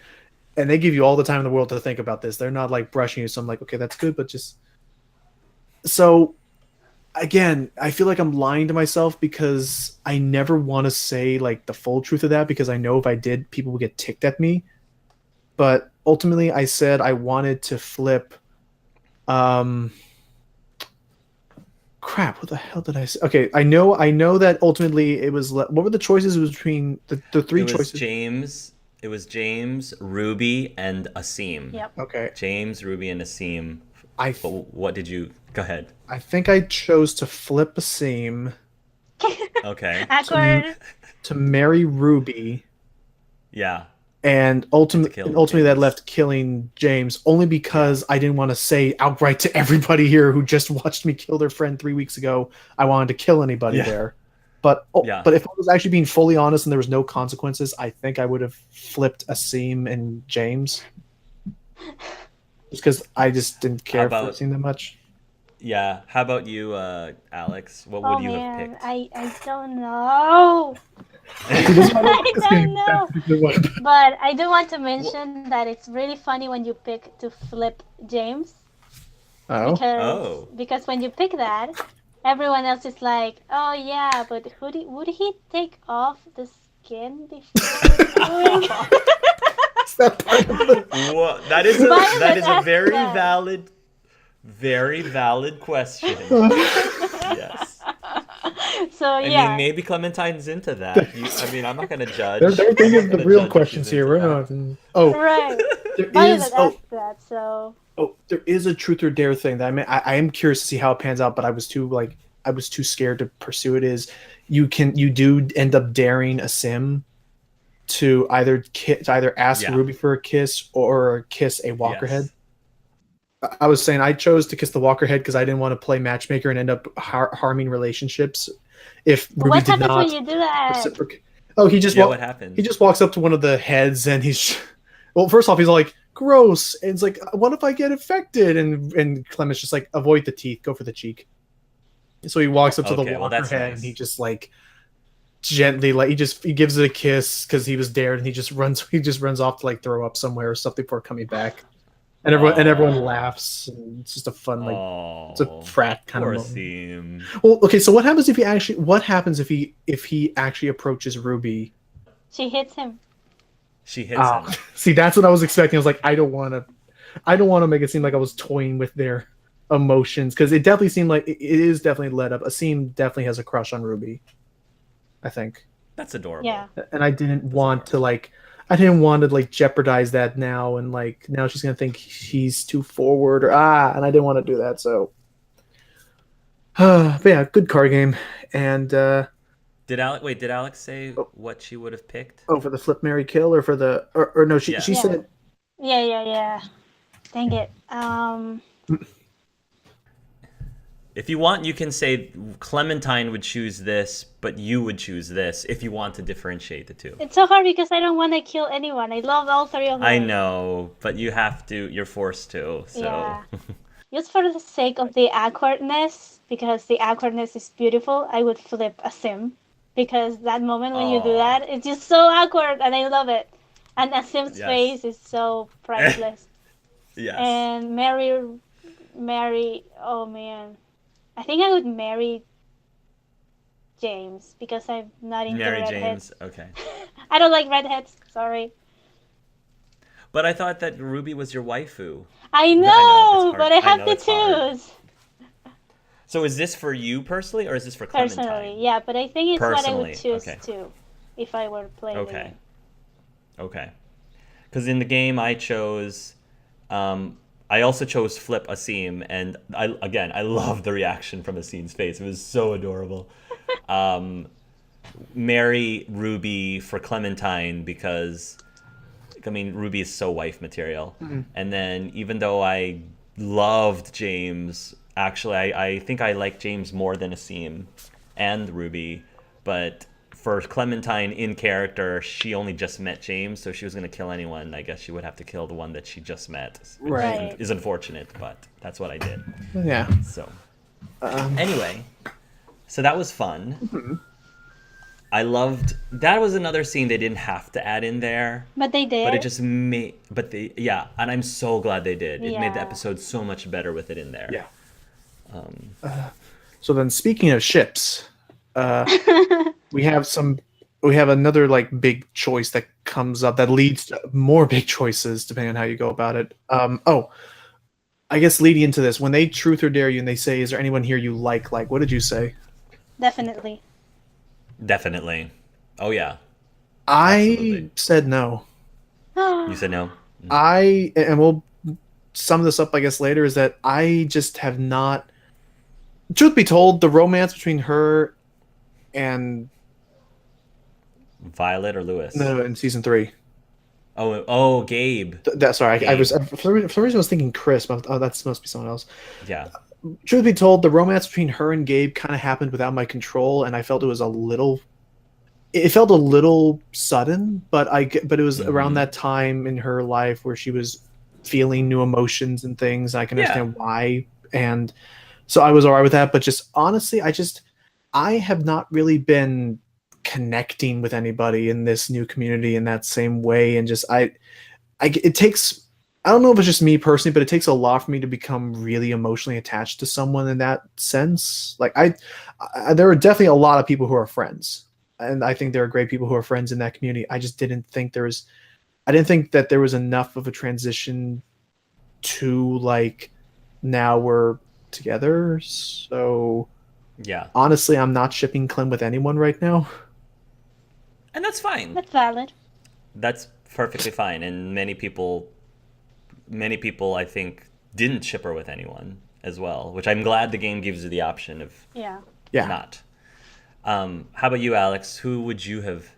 S3: and they give you all the time in the world to think about this. They're not like brushing you. So I'm like, okay, that's good, but just. So, again, I feel like I'm lying to myself because I never want to say like the full truth of that because I know if I did, people would get ticked at me. But ultimately, I said I wanted to flip. Crap! What the hell did I say? Okay, I know that ultimately it was. What were the choices? It was between the three
S1: It was
S3: choices.
S1: James. It was James, Ruby, and Asim.
S2: Yep.
S3: Okay,
S1: James, Ruby, and Asim.
S3: I
S1: But what did you? Go ahead.
S3: I think I chose to flip a seam
S1: Okay.
S2: Awkward.
S3: to marry Ruby,
S1: Yeah.
S3: and
S1: kill
S3: ultimately that
S1: James.
S3: left killing James only because I didn't want to say outright to everybody here who just watched me kill their friend 3 weeks ago I wanted to kill anybody
S1: Yeah.
S3: there. But
S1: Yeah.
S3: but if I was actually being fully honest and there was no consequences, I think I would have flipped Asim and James. Just because I just didn't care for
S1: about-
S3: Asim that much.
S1: Yeah. How about you, Alex? What would you have picked?
S2: I don't know. I don't know.
S3: know.
S2: But I do want to mention that it's really funny when you pick to flip James
S3: Oh.
S2: because when you pick that, everyone else is like, oh yeah, but would he take off the skin before doing?
S3: Is that part of the...
S1: Wha- that is a
S2: Why
S1: that
S2: would
S1: is a
S2: I
S1: very
S2: ask that?
S1: valid question. Yes.
S2: So
S1: I
S2: yeah.
S1: mean, maybe Clementine's into that. I mean, I'm not gonna judge.
S3: They're
S1: I'm
S3: thinking
S1: not
S3: of the
S1: gonna
S3: real
S1: judge if
S3: questions
S1: she's
S3: here.
S1: into
S3: We're
S1: that.
S3: not. Oh,
S2: Right.
S3: there
S2: Maya
S3: is.
S2: had
S3: Oh,
S2: asked that, so
S3: there is a truth or dare thing that I am curious to see how it pans out, but I was too scared to pursue it. Is you do end up daring a sim to either ask
S1: Yeah.
S3: Ruby for a kiss or kiss a Walkerhead.
S1: Yes.
S3: I was saying I chose to kiss the Walkerhead because I didn't want to play matchmaker and end up harming relationships if Ruby
S2: what
S3: did
S2: happens
S3: not
S2: when you do that?
S3: reciprocate. Oh, he just
S1: Yeah.
S3: wa-
S1: What happened?
S3: he just walks up to one of the heads and he's well, first off, he's all like, gross. And it's like, what if I get infected? And Clement's just like, avoid the teeth, go for the cheek. And so he walks up to the
S1: Okay, well,
S3: Walker
S1: that's
S3: head
S1: nice.
S3: and he just like gently like he gives it a kiss because he was dared and he just runs off to like throw up somewhere or something before coming back. And everyone laughs and it's just a fun like it's a frat kind
S1: poor
S3: of moment.
S1: Asim.
S3: Well, okay, so what happens if he actually approaches Ruby?
S2: She hits him.
S1: She hits him.
S3: See, that's what I was expecting. I was like, I don't want to make it seem like I was toying with their emotions because it definitely seemed like it is definitely led up. Asim definitely has a crush on Ruby, I think,
S1: That's adorable.
S2: Yeah.
S3: and I didn't want to like jeopardize that now, and like now she's gonna think he's too forward and I didn't want to do that. So, but yeah, good card game, and
S1: Did Alex say what she would have picked?
S3: for the flip, marry, kill, or for the or no, she
S1: Yeah.
S3: she
S2: Yeah.
S3: said.
S2: Yeah. Dang it.
S1: If you want, you can say Clementine would choose this, but you would choose this if you want to differentiate the two.
S2: It's so hard because I don't want to kill anyone. I love all three of them.
S1: I know, but you have to. You're forced to. So.
S2: Yeah. Just for the sake of the awkwardness, because the awkwardness is beautiful, I would flip a sim. Because that moment when you do that, it's just so awkward, and I love it. And a sim's face is so priceless.
S1: Yes.
S2: And marry. Oh man, I think I would marry James because I'm not into
S1: Marry
S2: redheads.
S1: James. Okay.
S2: I don't like redheads. Sorry.
S1: But I thought that Ruby was your waifu.
S2: I know,
S1: it's hard.
S2: but I have to
S1: it's hard.
S2: choose.
S1: So is this for you personally, or is this for Clementine?
S2: Personally, yeah, but I think it's what I would
S1: Personally,
S2: choose too, if I were playing.
S1: Okay. Okay. Because in the game I chose, I also chose flip Asim, and I love the reaction from Asim's face. It was so adorable. Marry Ruby for Clementine because, I mean, Ruby is so wife material.
S3: Mm-hmm.
S1: And then even though I loved James, actually I think I like James more than Asim and Ruby, but for Clementine in character, she only just met James, so she was going to kill anyone. I guess she would have to kill the one that she just met.
S2: Right.
S1: Is unfortunate, but that's what I did.
S3: Yeah.
S1: So anyway, so that was fun.
S3: Mm-hmm.
S1: I loved that. Was another scene they didn't have to add in there,
S2: But they did.
S1: but it just made. But they, yeah, and I'm so glad they did. It made the
S2: Yeah.
S1: episode so much better with it in there.
S3: Yeah. So then, speaking of ships, we have another like big choice that comes up that leads to more big choices depending on how you go about it. I guess leading into this, when they truth or dare you and they say, "Is there anyone here you like?" Like, what did you say?
S2: Definitely.
S1: Definitely. Oh yeah.
S3: I
S1: Absolutely.
S3: said no.
S1: You said no.
S3: And we'll sum this up, I guess, later. Is that I just have not. Truth be told, the romance between her and
S1: Violet or Lewis?
S3: no, in season 3.
S1: Oh, Gabe.
S3: Sorry, I
S1: Gabe.
S3: was for some reason I was thinking Chris. But, that must be someone else.
S1: Yeah.
S3: Truth be told, the romance between her and Gabe kind of happened without my control, and I felt it was a little. It felt a little sudden, but it was around that time in her life where she was feeling new emotions and things. And I can understand why, and so I was alright with that. But just honestly, I have not really been connecting with anybody in this new community in that same way, and just it takes. I don't know if it's just me personally, but it takes a lot for me to become really emotionally attached to someone in that sense. Like there are definitely a lot of people who are friends, and I think there are great people who are friends in that community. I just didn't think that there was enough of a transition to like now we're together. So
S1: Yeah.
S3: honestly, I'm not shipping Clem with anyone right now.
S1: And that's fine.
S2: That's valid.
S1: That's perfectly fine. And many people I think didn't ship her with anyone as well, which I'm glad the game gives you the option of
S2: Yeah.
S1: not. How about you, Alex? Who would you have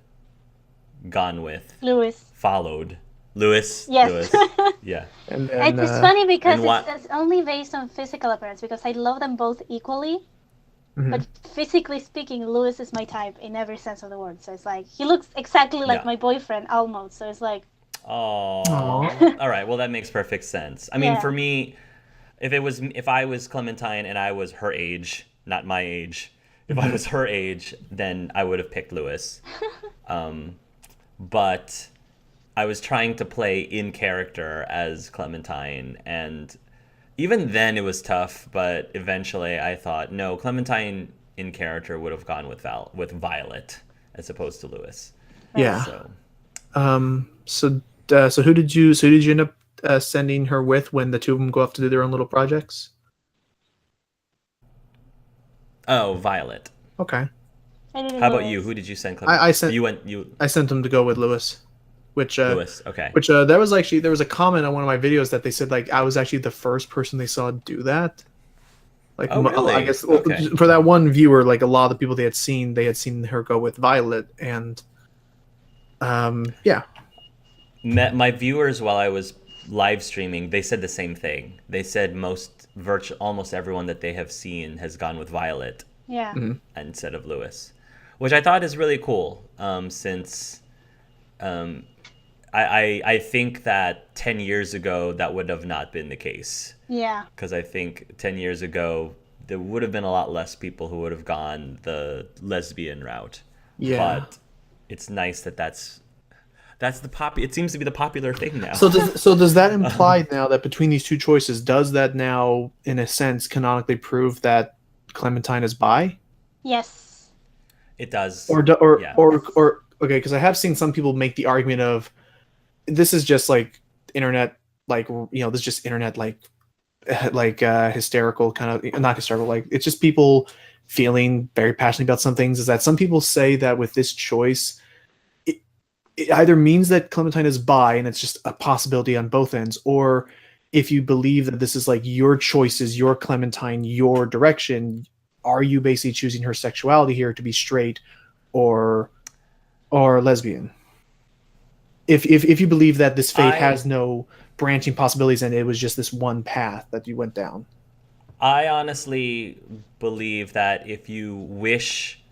S1: gone with?
S2: Lewis.
S1: Followed? Lewis?
S2: Yes.
S1: Lewis. Yeah.
S3: And
S2: It's funny because
S1: and what-
S2: it's only based on physical appearance because I love them both equally. But physically speaking, Lewis is my type in every sense of the word. So it's like he looks exactly like my boyfriend almost. So it's like
S1: Oh.
S3: Aw.
S1: All right. Well, that makes perfect sense. I mean,
S2: Yeah.
S1: for me, if I was Clementine and I was her age, not my age, if I was her age, then I would have picked Lewis. But I was trying to play in character as Clementine, and even then it was tough. But eventually, I thought, no, Clementine in character would have gone with Violet as opposed to Lewis.
S3: yeah.
S1: So
S3: So who did you end up sending her with when the two of them go off to do their own little projects?
S1: oh, Violet.
S3: Okay.
S2: I didn't
S1: How
S2: know
S1: about you?
S2: this.
S1: Who did you send Clementine?
S3: I sent
S1: You
S3: I sent them to go with Lewis, which
S1: Lewis. Okay.
S3: there was a comment on one of my videos that they said like I was actually the first person they saw do that. Like
S1: Oh, really?
S3: I guess
S1: Okay.
S3: for that one viewer, like a lot of the people they had seen her go with Violet, and yeah.
S1: My viewers, while I was live streaming, they said the same thing. They said almost everyone that they have seen has gone with Violet
S2: Yeah.
S1: instead of Lewis, which I thought is really cool. Since I think that 10 years ago that would have not been the case.
S2: Yeah.
S1: Because I think 10 years ago there would have been a lot less people who would have gone the lesbian route.
S3: Yeah.
S1: But it's nice that that's it seems to be the popular thing now.
S3: So does that imply now that between these two choices, does that now, in a sense, canonically prove that Clementine is bi?
S2: Yes.
S1: It does.
S3: Or
S1: yeah.
S3: okay, because I have seen some people make the argument of this is just like internet, like this is just internet like hysterical kind of, not hysterical, like it's just people feeling very passionate about some things. Is that some people say that with this choice, it either means that Clementine is bi and it's just a possibility on both ends, or if you believe that this is like your choices, your Clementine, your direction, are you basically choosing her sexuality here to be straight or lesbian? If you believe that this fate has no branching possibilities and it was just this one path that you went down.
S1: I honestly believe that if you wish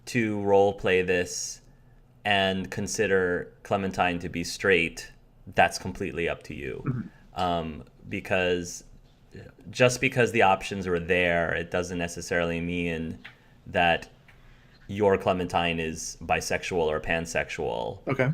S1: to role play this and consider Clementine to be straight, that's completely up to you. Because just because the options are there, it doesn't necessarily mean that your Clementine is bisexual or pansexual.
S3: Okay.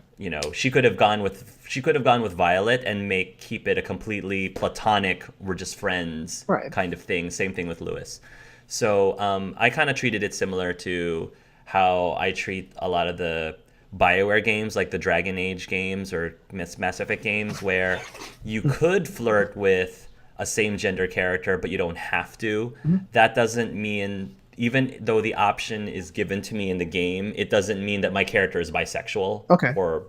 S1: She could have gone with Violet and keep it a completely platonic, we're just friends kind of thing. Same thing with Lewis. So I kind of treated it similar to how I treat a lot of the BioWare games, like the Dragon Age games or Mass Effect games, where you could flirt with a same gender character, but you don't have to. That doesn't mean, even though the option is given to me in the game, it doesn't mean that my character is bisexual or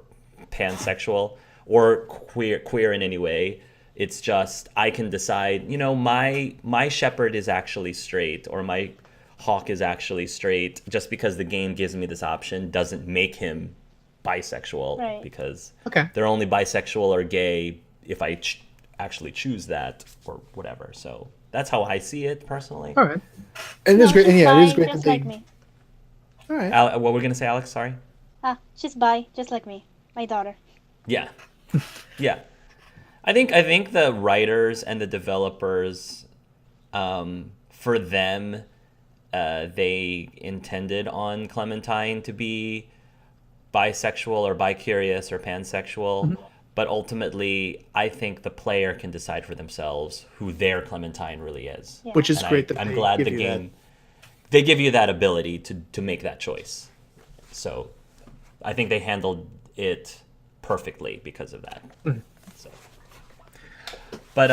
S1: pansexual or queer in any way. It's just I can decide, my shepherd is actually straight or my hawk is actually straight. Just because the game gives me this option doesn't make him bisexual, because they're only bisexual or gay if I actually choose that or whatever. So that's how I see it personally.
S3: All right. And it is great. And yeah, it is great
S2: just
S3: that they...
S2: like me.
S3: All right.
S1: What were we going to say, Alex? Sorry.
S2: She's bi, just like me. My daughter.
S1: Yeah. Yeah. I think the writers and the developers, for them, they intended on Clementine to be bisexual or bi-curious or pansexual. But ultimately, I think the player can decide for themselves who their Clementine really is.
S3: Yeah. Which is great.
S1: I'm glad the game, they give you that ability to make that choice. So I think they handled it perfectly because of that. So. But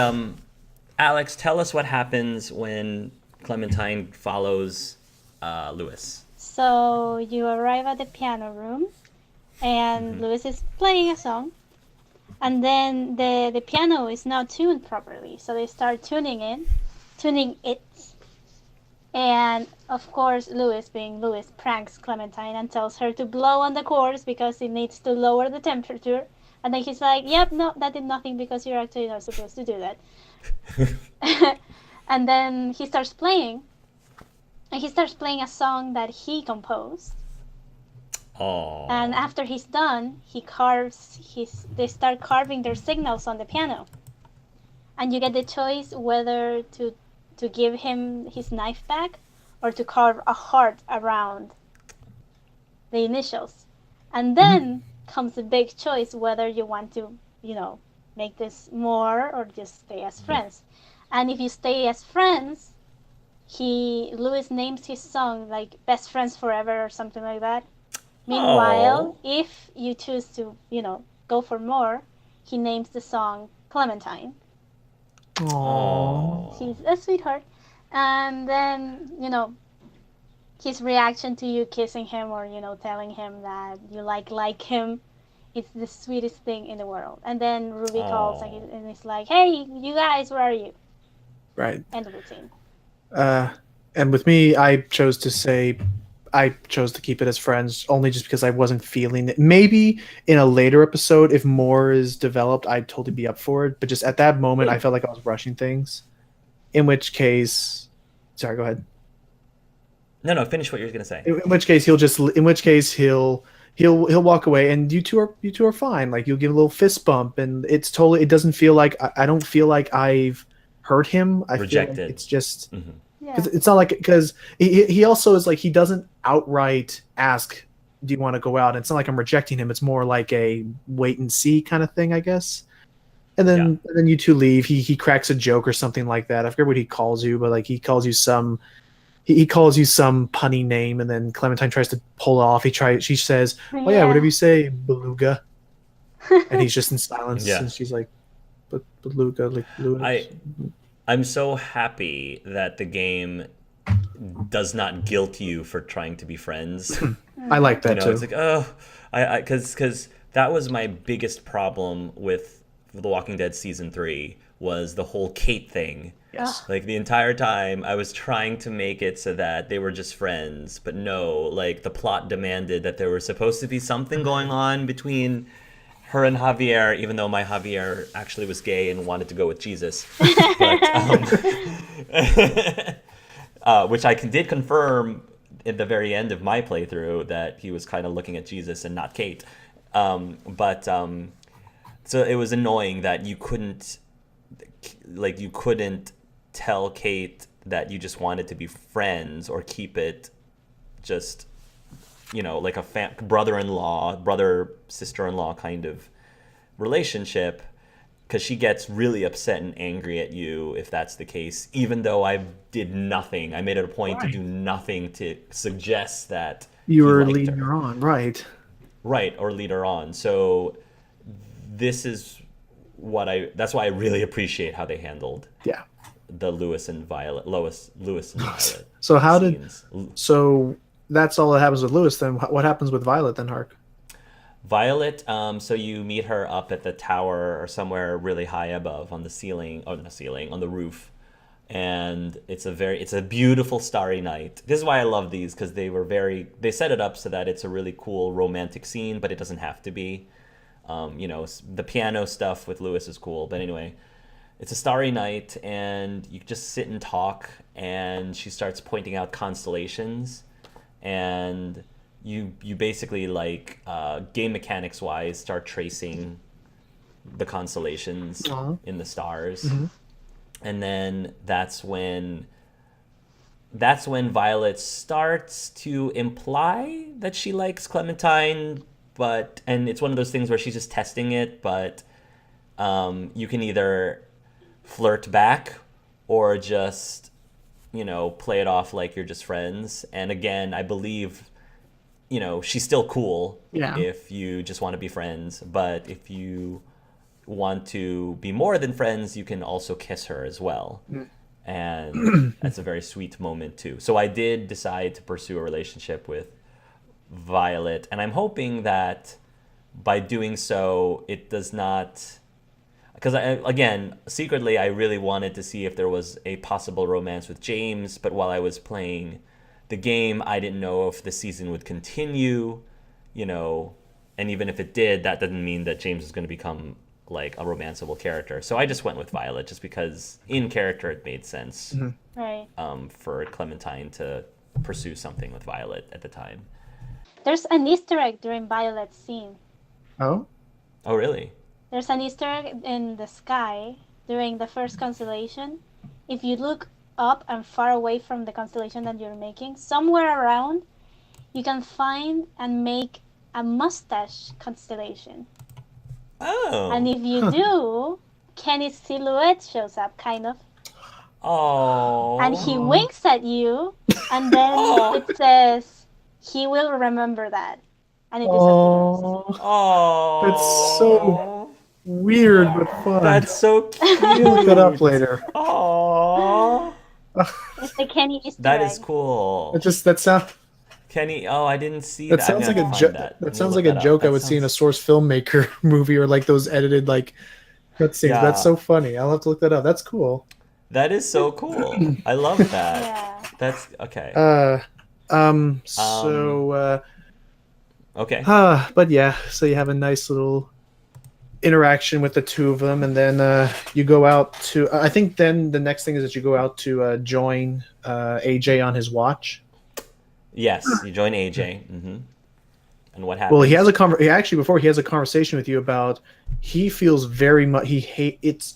S1: Alex, tell us what happens when Clementine follows Lewis.
S2: So you arrive at the piano room, and Lewis is playing a song, and then the piano is not tuned properly. So they start tuning it, and of course Lewis, being Lewis, pranks Clementine and tells her to blow on the chords because it needs to lower the temperature. And then he's like, "Yep, no, that did nothing because you're actually not supposed to do that." And then he starts playing. And he starts playing a song that he composed.
S1: Oh.
S2: And after he's done, they start carving their signals on the piano. And you get the choice whether to give him his knife back or to carve a heart around the initials. And then comes the big choice whether you want to, make this more or just stay as friends. And if you stay as friends, Lewis names his song like Best Friends Forever or something like that. Meanwhile, if you choose to, go for more, he names the song Clementine.
S3: Aww.
S2: He's a sweetheart. And then, his reaction to you kissing him or, telling him that you like him, it's the sweetest thing in the world. And then Ruby calls and he's like, "Hey, you guys, where are you?"
S3: Right.
S2: End of the scene.
S3: And with me, I chose to say I chose to keep it as friends only just because I wasn't feeling it. Maybe in a later episode, if more is developed, I'd totally be up for it. But just at that moment, I felt like I was rushing things. In which case, sorry, go ahead.
S1: No, finish what you're gonna say.
S3: In which case, he'll walk away, and you two are fine. Like you'll give a little fist bump, and it's totally. It doesn't feel like I don't feel like I've hurt him. I
S1: Rejected.
S3: feel like it's just.
S1: Mm-hmm.
S2: Yeah.
S3: It's not like because he also is like he doesn't outright ask, "Do you want to go out?" And it's not like I'm rejecting him. It's more like a wait and see kind of thing, I guess. And then you two leave. He cracks a joke or something like that. I forget what he calls you, but like he calls you some punny name, and then Clementine tries to pull it off. She says, "Oh yeah, whatever you say, beluga," and he's just in silence.
S1: Yeah.
S3: And she's like, "But beluga, like Lewis."
S1: I'm so happy that the game does not guilt you for trying to be friends.
S3: I like that too.
S1: It's like because that was my biggest problem with The Walking Dead season 3 was the whole Kate thing.
S3: Yes.
S1: Like the entire time I was trying to make it so that they were just friends, but no, like the plot demanded that there was supposed to be something going on between her and Javier, even though my Javier actually was gay and wanted to go with Jesus. But, which I did confirm at the very end of my playthrough that he was kind of looking at Jesus and not Kate. So it was annoying that you couldn't tell Kate that you just wanted to be friends or keep it just like a brother sister-in-law kind of relationship, because she gets really upset and angry at you if that's the case, even though I did nothing. I made it a point to do nothing to suggest that
S3: you were leading her on, right,
S1: or lead her on. So this is that's why I really appreciate how they handled the Lois and Violet.
S3: So that's all that happens with Lewis. Then what happens with Violet then, Hark?
S1: Violet, so you meet her up at the tower or somewhere really high above on the ceiling, on the roof. And it's a beautiful starry night. This is why I love these, because they set it up so that it's a really cool romantic scene, but it doesn't have to be. The piano stuff with Lewis is cool, but anyway, it's a starry night and you just sit and talk, and she starts pointing out constellations, and you basically game mechanics wise start tracing the constellations in the stars. Mm-hmm. And then that's when Violet starts to imply that she likes Clementine, and it's one of those things where she's just testing it, but you can either flirt back or just play it off like you're just friends. And again, I believe she's still cool if you just want to be friends, but if you want to be more than friends, you can also kiss her as well. And that's a very sweet moment too. So I did decide to pursue a relationship with Violet, and I'm hoping that by doing so it does not, because secretly I really wanted to see if there was a possible romance with James, but while I was playing the game I didn't know if the season would continue, and even if it did, that doesn't mean that James is going to become like a romanceable character. So I just went with Violet just because in character it made sense.
S2: Mm-hmm. Right.
S1: For Clementine to pursue something with Violet at the time.
S2: There's an Easter egg during Violet's scene.
S3: Oh,
S1: really?
S2: There's an Easter egg in the sky during the first constellation. If you look up and far away from the constellation that you're making, somewhere around you can find and make a mustache constellation.
S1: Oh.
S2: And if you do, Kenny's silhouette shows up, kind of.
S1: Oh.
S2: And he winks at you, and then it says, he will remember that. And it disappears.
S1: Oh.
S3: That's so weird but fun.
S1: That's so cute.
S3: Look that up later.
S1: Oh.
S2: It's the Kenny Easter
S1: That
S2: egg.
S1: is cool.
S3: That sounds.
S1: Kenny, I didn't see that.
S3: That sounds like a joke. That sounds like a joke I would see in a Source filmmaker movie, or like those edited cutscenes. Yeah. That's so funny. I'll have to look that up. That's cool.
S1: That is so cool. I love that.
S2: Yeah.
S1: That's okay. Um,
S3: So,
S1: okay.
S3: but yeah, so you have a nice little interaction with the two of them, and then you go out to. I think then the next thing is that you go out to join AJ on his watch.
S1: Yes, you join AJ. And what
S3: Well, he has
S1: happens?
S3: a he actually before he has a conversation with you about he feels very much he hate it's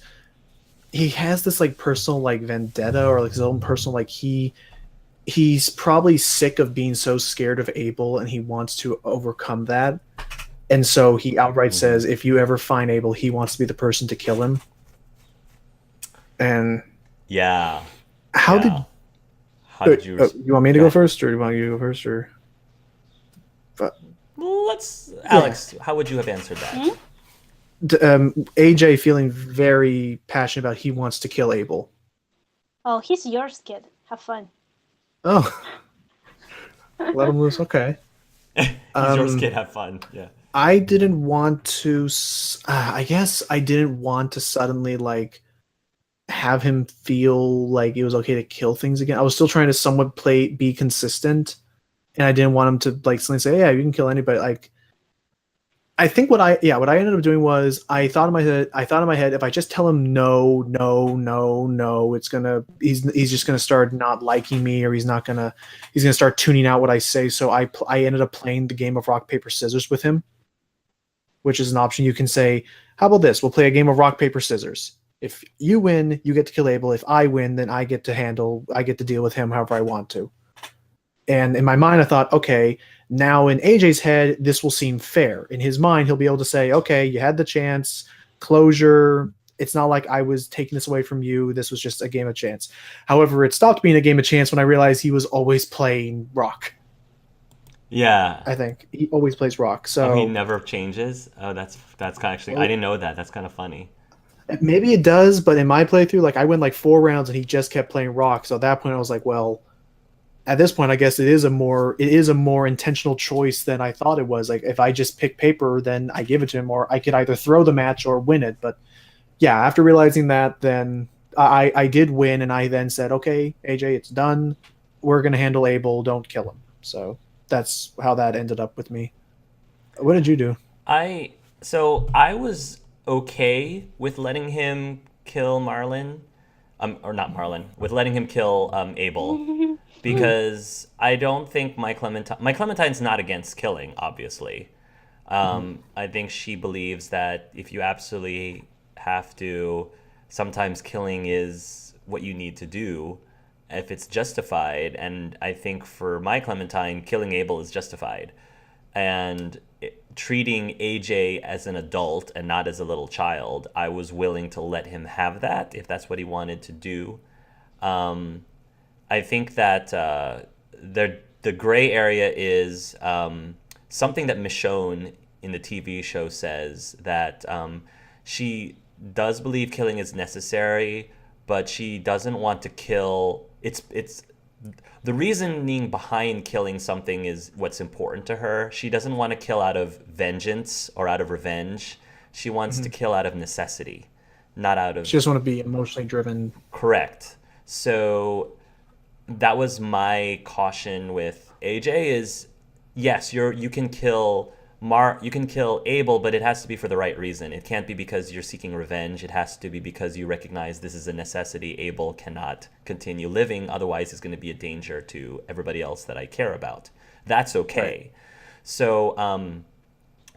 S3: he has this like personal like vendetta or like his own personal like he's probably sick of being so scared of Abel and he wants to overcome that. And so he outright says, if you ever find Abel, he wants to be the person to kill him. And
S1: Yeah,
S3: how
S1: yeah.
S3: did
S1: How did you?
S3: you want me to
S1: Go
S3: go
S1: ahead.
S3: first, or do you want you to go first, or but
S1: Let's,
S3: yeah,
S1: Alex. How would you have answered that?
S3: AJ feeling very passionate about he wants to kill Abel.
S2: Oh, he's yours, kid. Have fun.
S3: Oh, let him loose. Okay.
S1: He's yours,
S3: Um,
S1: kid. Have fun. Yeah.
S3: I didn't want to. I guess I didn't want to suddenly like have him feel like it was okay to kill things again. I was still trying to somewhat be consistent, and I didn't want him to like suddenly say, "Yeah, you can kill anybody." Like, I think what I ended up doing was I thought in my head, if I just tell him no, no, no, no, it's gonna he's just gonna start not liking me, or he's gonna start tuning out what I say. So I ended up playing the game of rock paper scissors with him, which is an option. You can say, how about this? We'll play a game of rock, paper, scissors. If you win, you get to kill Abel. If I win, then I get to deal with him however I want to. And in my mind, I thought, okay, now in AJ's head, this will seem fair. In his mind, he'll be able to say, okay, you had the chance, closure. It's not like I was taking this away from you. This was just a game of chance. However, it stopped being a game of chance when I realized he was always playing rock.
S1: Yeah.
S3: I think he always plays rock.
S1: Oh, he
S3: So
S1: never changes. Oh, that's kind of actually. I
S3: well,
S1: didn't know that. That's kind of funny.
S3: maybe it does, but in my playthrough, like I went like 4 rounds and he just kept playing rock. So at that point, I was like, well, at this point, I guess it is a more intentional choice than I thought it was. Like if I just pick paper, then I give it to him, or I could either throw the match or win it. But yeah, after realizing that, then I did win, and I then said, okay, AJ, it's done. We're gonna handle Abel. Don't kill him. So that's how that ended up with me. What did you do?
S1: I so I was okay with letting him kill Marlin, or not Marlin, with letting him kill Abel, because I don't think my Clementine's not against killing, obviously. I think she believes that if you absolutely have to, sometimes killing is what you need to do if it's justified. And I think for my Clementine, killing Abel is justified. And treating AJ as an adult and not as a little child, I was willing to let him have that if that's what he wanted to do. Um, I think that the gray area is something that Michonne in the TV show says that she does believe killing is necessary, but she doesn't want to kill. It's the reasoning behind killing something is what's important to her. She doesn't want to kill out of vengeance or out of revenge. She wants to
S3: Mm-hmm.
S1: kill out of necessity, not out
S3: She
S1: of
S3: just want to be emotionally driven.
S1: correct. So that was my caution with AJ is yes, you can kill you can kill Abel, but it has to be for the right reason. It can't be because you're seeking revenge. It has to be because you recognize this is a necessity. Abel cannot continue living, otherwise he's going to be a danger to everybody else that I care about. That's
S3: Right.
S1: okay. So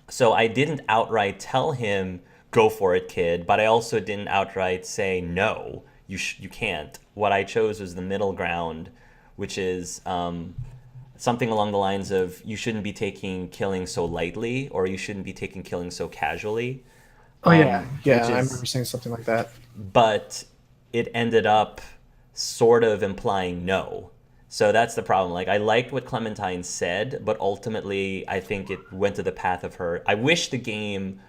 S1: so I didn't outright tell him go for it, kid, but I also didn't outright say no, you can't. What I chose was the middle ground, which is something along the lines of you shouldn't be taking killing so lightly, or you shouldn't be taking killing so casually,
S3: Oh yeah,
S1: which
S3: yeah. I remember
S1: is,
S3: saying something like that.
S1: but it ended up sort of implying no. So that's the problem. Like I liked what Clementine said, but ultimately I think it went to the path of her. I wish the game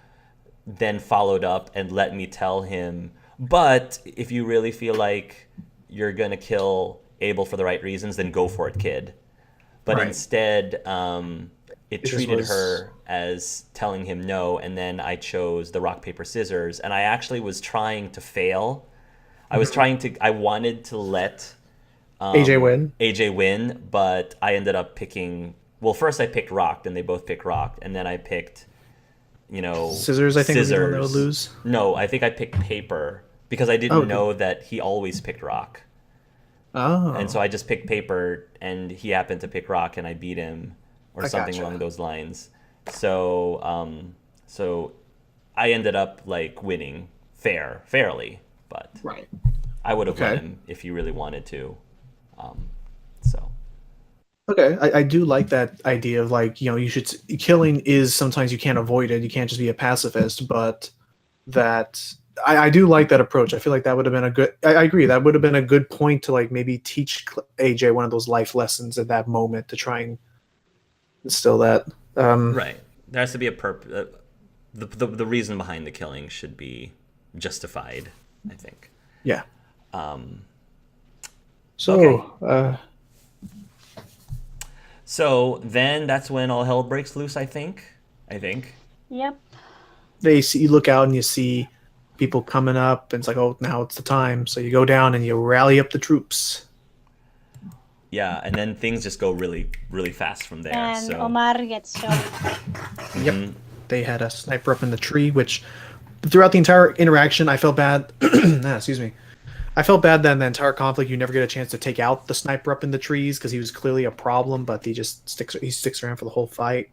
S1: then followed up and let me tell him, but if you really feel like you're gonna kill Abel for the right reasons, then go for it, kid. But
S3: Right.
S1: instead, it
S3: It just
S1: treated
S3: was.
S1: her as telling him no, and then I chose the rock paper scissors, and I actually was trying to fail. I was
S3: Mhm.
S1: trying to. I wanted to let
S3: AJ win.
S1: AJ win, but I ended up picking. Well, first I picked rock, then they both picked rock, and then I picked,
S3: Scissors, I think, was the one that would
S1: scissors.
S3: lose.
S1: No, I think I picked paper because I
S3: Oh,
S1: didn't know that he always picked rock,
S3: oh,
S1: and so I just picked paper, and he happened to pick rock, and I beat him, or
S3: I
S1: something
S3: gotcha.
S1: along those lines. So, so I ended up like winning fairly, but
S3: right.
S1: I would have
S3: Okay.
S1: won him if you really wanted to. So
S3: Okay, I do like that idea of like, you should killing is sometimes you can't avoid it. You can't just be a pacifist, but that I do like that approach. I feel like that would have been a good. I agree. That would have been a good point to like maybe teach AJ one of those life lessons at that moment to try and instill that.
S1: right, there has to be a purpose. The reason behind the killing should be justified, I think.
S3: Yeah.
S1: Um,
S3: So,
S1: so then that's when all hell breaks loose. I think.
S2: Yep.
S3: you look out and you see people coming up, and it's like, oh, now it's the time. So you go down and you rally up the troops.
S1: Yeah, and then things just go really, really fast from there.
S2: And
S1: So
S2: Omar gets shot.
S3: Yep. They had a sniper up in the tree, which throughout the entire interaction, I felt bad. Excuse me. I felt bad that in the entire conflict, you never get a chance to take out the sniper up in the trees because he was clearly a problem, but he sticks around for the whole fight.